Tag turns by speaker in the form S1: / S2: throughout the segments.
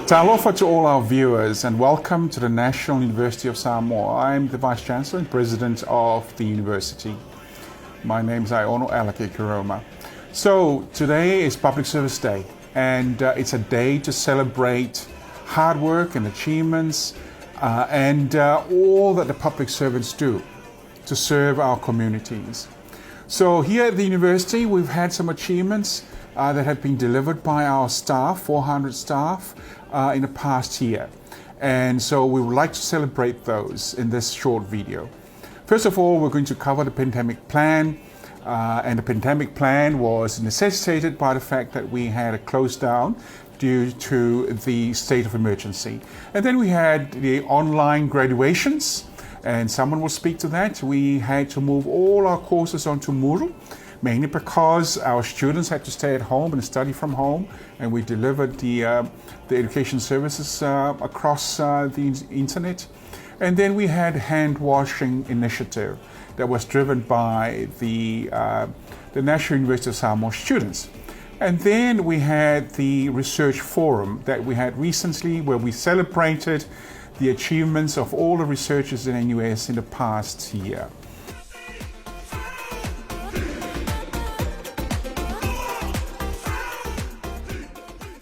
S1: Talofa to all our viewers and welcome to the National University of Samoa. I'm the Vice Chancellor and President of the University. My name is Iono Alake Karoma. So today is Public Service Day and it's a day to celebrate hard work and achievements and all that the public servants do to serve our communities. So here at the University we've had some achievements that have been delivered by our staff, 400 staff, in the past year. And so we would like to celebrate those in this short video. First of all, we're going to cover the pandemic plan. And the pandemic plan was necessitated by the fact that we had a close down due to the state of emergency. And then we had the online graduations, and someone will speak to that. We had to move all our courses onto Moodle, mainly because our students had to stay at home and study from home, and we delivered the education services across the internet. And then we had hand washing initiative that was driven by the National University of Samoa students. And then we had the research forum that we had recently where we celebrated the achievements of all the researchers in NUS in the past year.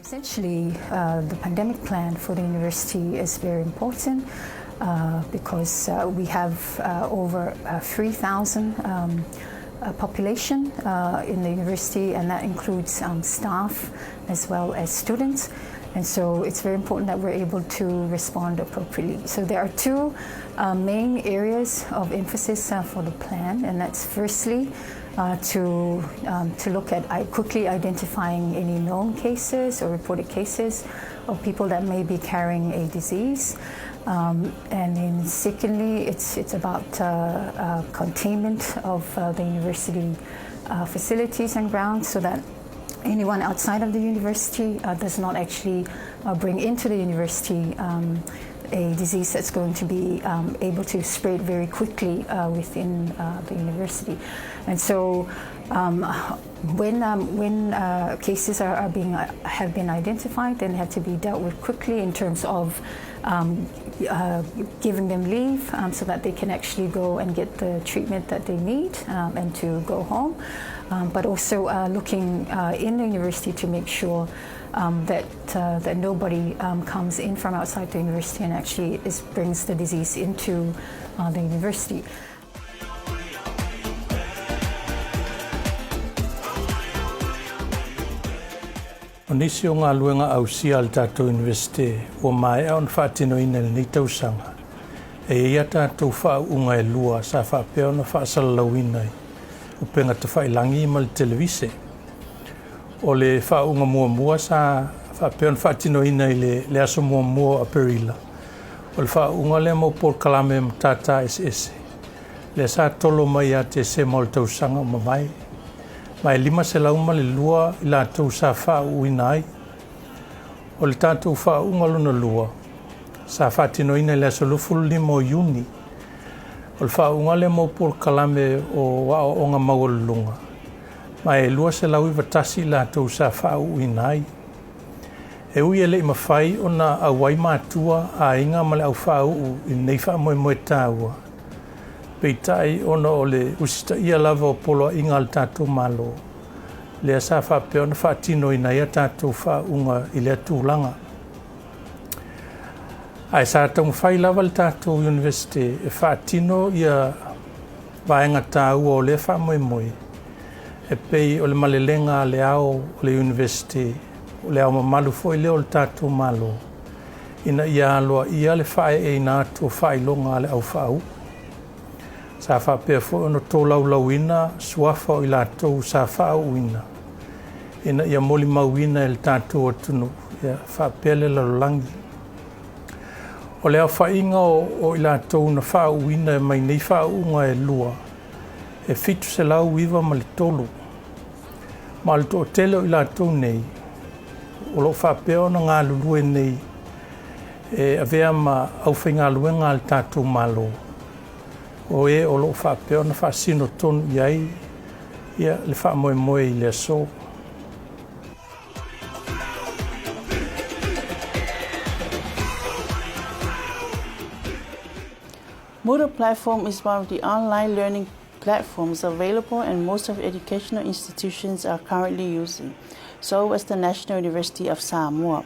S2: Essentially, the pandemic plan for the university is very important because we have over 3,000 population in the university, and that includes staff as well as students. And so it's very important that we're able to respond appropriately. So there are two main areas of emphasis for the plan, and that's firstly to look at quickly identifying any known cases or reported cases of people that may be carrying a disease. And then secondly, it's about containment of the university facilities and grounds so that anyone outside of the university does not actually bring into the university a disease that's going to be able to spread very quickly within the university. And so when cases have been identified, then they have to be dealt with quickly in terms of giving them leave so that they can actually go and get the treatment that they need and to go home. But also looking in the university to make sure that nobody comes in from outside the university and actually brings the disease into the university.
S3: O nisi o ngā luenga au sia al tātou universite o mai au whaatino ina ni tausanga. E ia tātou whaunga e lua sa whaapea na whaasalalauina o penga te whailangi ma le televise. O le whaunga mua sa whaapea na whaatino ina i le aso mua a perila. O le whaunga le mo por kalame ma tātā ese. Le sa tolo mai a te se mo le tausanga ma mai. Mai lima se lauma le lua i lātou sa whauina ai. O le tātou whaunga luna lua. Sa whaatino ina le aso lufulu limo Iuni. O le whaunga le mo por kalame o wao o ngā maulunga. Mai lua se lau i watasi lātou sa whauina ai. E ui ele i mawhai o na awai mātua a inga ma le au whau i nei wha moe tāua. Peitai ona o le usita ia lava o polo inga al tātou malo. Lea sa whapea ona whaatino ina ia tātou whaunga i lea tūlanga. Ai sa tau mwhai lava le tātou university e whaatino ia vaenga tāua o le whamoemoe. E pei o le malelenga le ao o le university o le ao mamalu fo i leo le tātou malo. Ina ia aloa ia le whae e ina atu o whailonga le au whau. Sa whapea fo ono tō laulauina, suafa o i lātou sa whauina. Ina ia moli mauina e le tātou atunu, ia whapea le lalulangi. O lea whainga o i lātou na whauina e mai nei whaunga e lua. E fitu se lau iwa ma le tolu. Ma le tō tele o i lātou nei. O lo whapea ona ngā lulue nei. E avea ma au whainga luenga le tātou malo. O e o lo whapea na whaasino tonu iai ia le whaamoemoe i le aso.
S4: Moodle platform is one of the online learning platforms available and most of educational institutions are currently using. So was the National University of Samoa.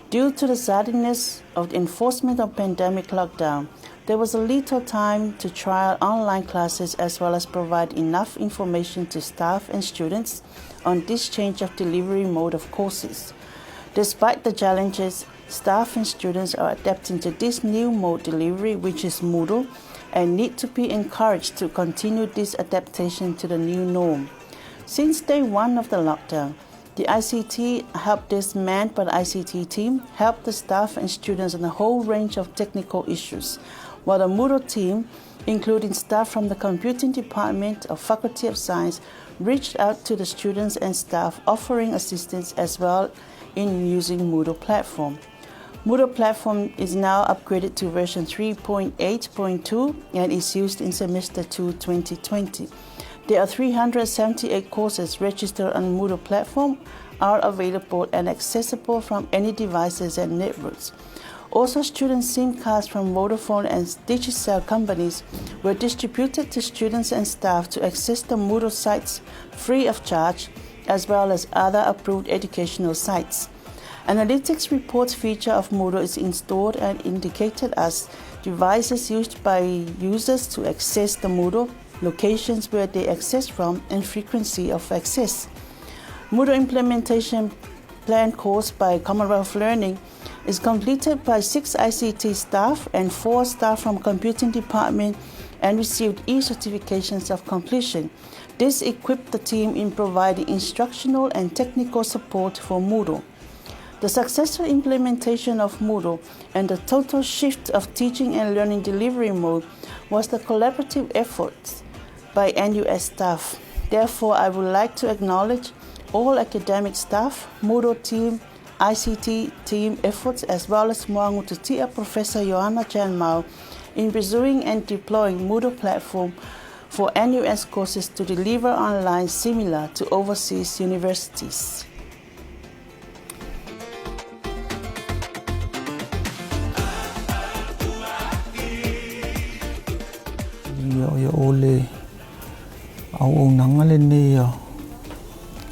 S4: Due to the tardiness of the enforcement of pandemic lockdown, there was a little time to trial online classes as well as provide enough information to staff and students on this change of delivery mode of courses. Despite the challenges, staff and students are adapting to this new mode delivery, which is Moodle, and need to be encouraged to continue this adaptation to the new norm. Since day one of the lockdown, the ICT help desk manned by the ICT team helped the staff and students on a whole range of technical issues, while the Moodle team, including staff from the computing department of Faculty of Science, reached out to the students and staff offering assistance as well in using Moodle platform. Moodle platform is now upgraded to version 3.8.2 and is used in semester 2 2020. There are 378 courses registered on Moodle platform are available and accessible from any devices and networks. Also, student SIM cards from Vodafone and Digicel companies were distributed to students and staff to access the Moodle sites free of charge, as well as other approved educational sites. Analytics reports feature of Moodle is installed and indicated as devices used by users to access the Moodle, locations where they access from, and frequency of access. Moodle implementation plan course by Commonwealth Learning is completed by 6 ICT staff and 4 staff from computing department and received e-certifications of completion. This equipped the team in providing instructional and technical support for Moodle. The successful implementation of Moodle and the total shift of teaching and learning delivery mode was the collaborative efforts by NUS staff. Therefore, I would like to acknowledge all academic staff, Moodle team, ICT team efforts, as well as Moangututia Professor Joanna Chan Mao in pursuing and deploying Moodle platform for NUS courses to deliver online similar to overseas universities.
S5: Ia ole au nangale ne ia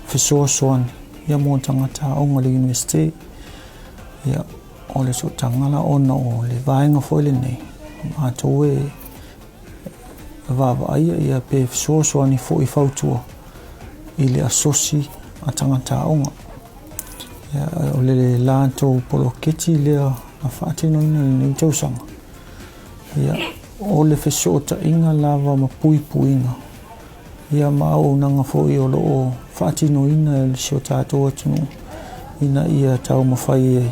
S5: fesoasoani ia mo tangata o ngale university ia ole so tangala ona o le vaenga foile nei a toe vava ia pe fesoasoani fo I fautua I le asosi a tangata onga ia ole le lanto poloketi le a fatino nei tausanga ia ole fesota inga lava ma puipuinga ia mau nanga foi o lo fatino ina le shota to tunu ina ia tau mafai e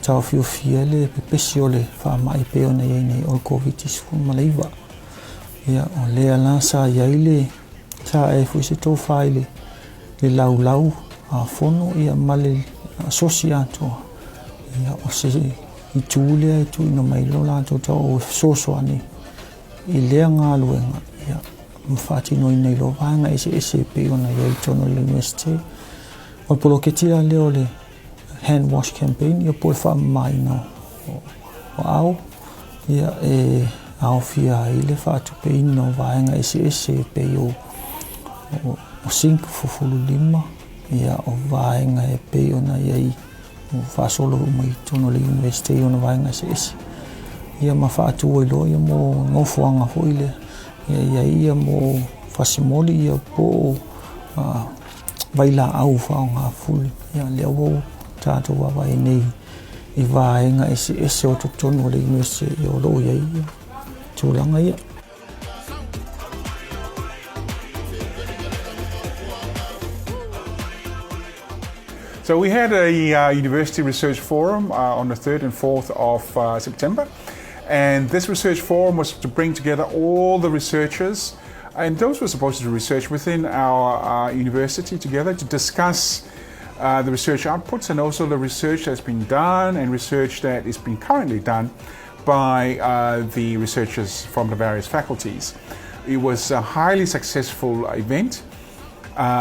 S5: tau fiele pepesi ole fa mai pe ona nei o covid-19 malaiva ia ole ala sa ia ile sa e fu se to faile le lau a fono ia male associato ia o se I tūlea I tūina mai lola tō sosoani I lea ngā luenga ia mwhātino I nei lo vānga ese pe ona ia I tono university o poloketia leo le hand wash campaign ia poe wha mai no o au ia au fia I le whātu pe ino vānga ese pe o 5.5 ia o vānga e pe ona ia I o fasolo mai tono le university ona vainga se ia ma fatu o lo ia mo no fuanga fo ile ia mo fasimoli ia po vaila au faunga ful ia le o tato wa vai nei I vainga ese o tono le university o lo ia tulanga ia.
S1: So we had a university research forum on the 3rd and 4th of September, and this research forum was to bring together all the researchers, and those were supposed to do research within our university together to discuss the research outputs and also the research that's been done and research that is being currently done by the researchers from the various faculties. It was a highly successful event.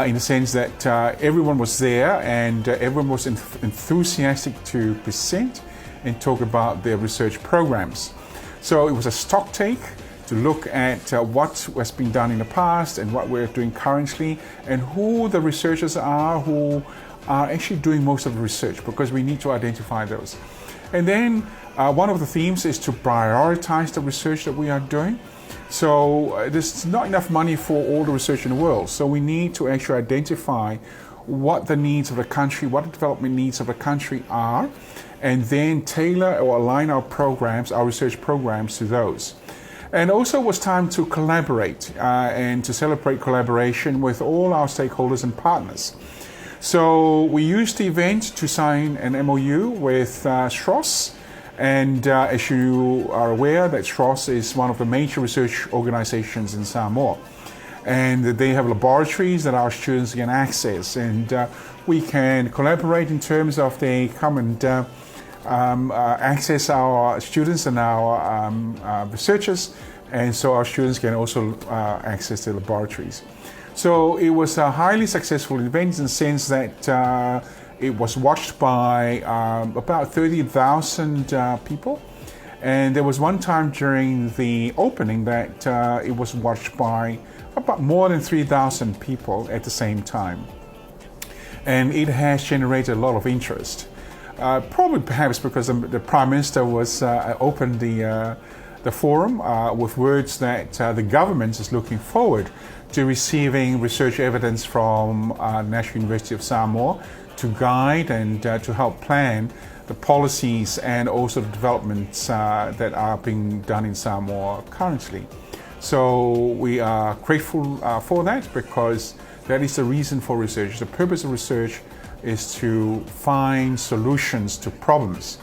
S1: In the sense that everyone was there and everyone was enthusiastic to present and talk about their research programs. So it was a stock take to look at what has been done in the past and what we're doing currently, and who the researchers are who are actually doing most of the research, because we need to identify those. And then one of the themes is to prioritize the research that we are doing. So there's not enough money for all the research in the world, so we need to actually identify what the needs of the country, what the development needs of the country are, and then tailor or align our programs, our research programs, to those. And also it was time to collaborate and to celebrate collaboration with all our stakeholders and partners. So we used the event to sign an MOU with SROS, and as you are aware, that SROS is one of the major research organizations in Samoa. And they have laboratories that our students can access, and we can collaborate in terms of they come and access our students and our researchers, and so our students can also access the laboratories. So it was a highly successful event in the sense that it was watched by about 30,000 people. And there was one time during the opening that it was watched by about more than 3,000 people at the same time. And it has generated a lot of interest. Probably perhaps because the Prime Minister was opened the forum with words that the government is looking forward to receiving research evidence from National University of Samoa to guide and to help plan the policies and also the developments that are being done in Samoa currently. So we are grateful for that, because that is the reason for research. The purpose of research is to find solutions to problems.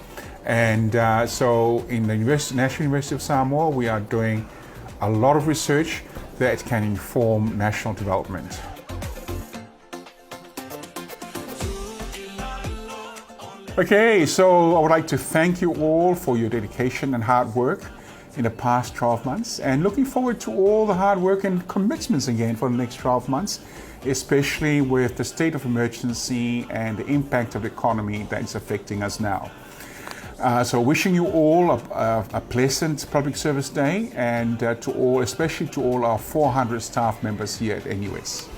S1: And so in the National University of Samoa, we are doing a lot of research that can inform national development. Okay, so I would like to thank you all for your dedication and hard work in the past 12 months, and looking forward to all the hard work and commitments again for the next 12 months, especially with the state of emergency and the impact of the economy that is affecting us now. So wishing you all a pleasant public service day, and to all, especially to all our 400 staff members here at NUS.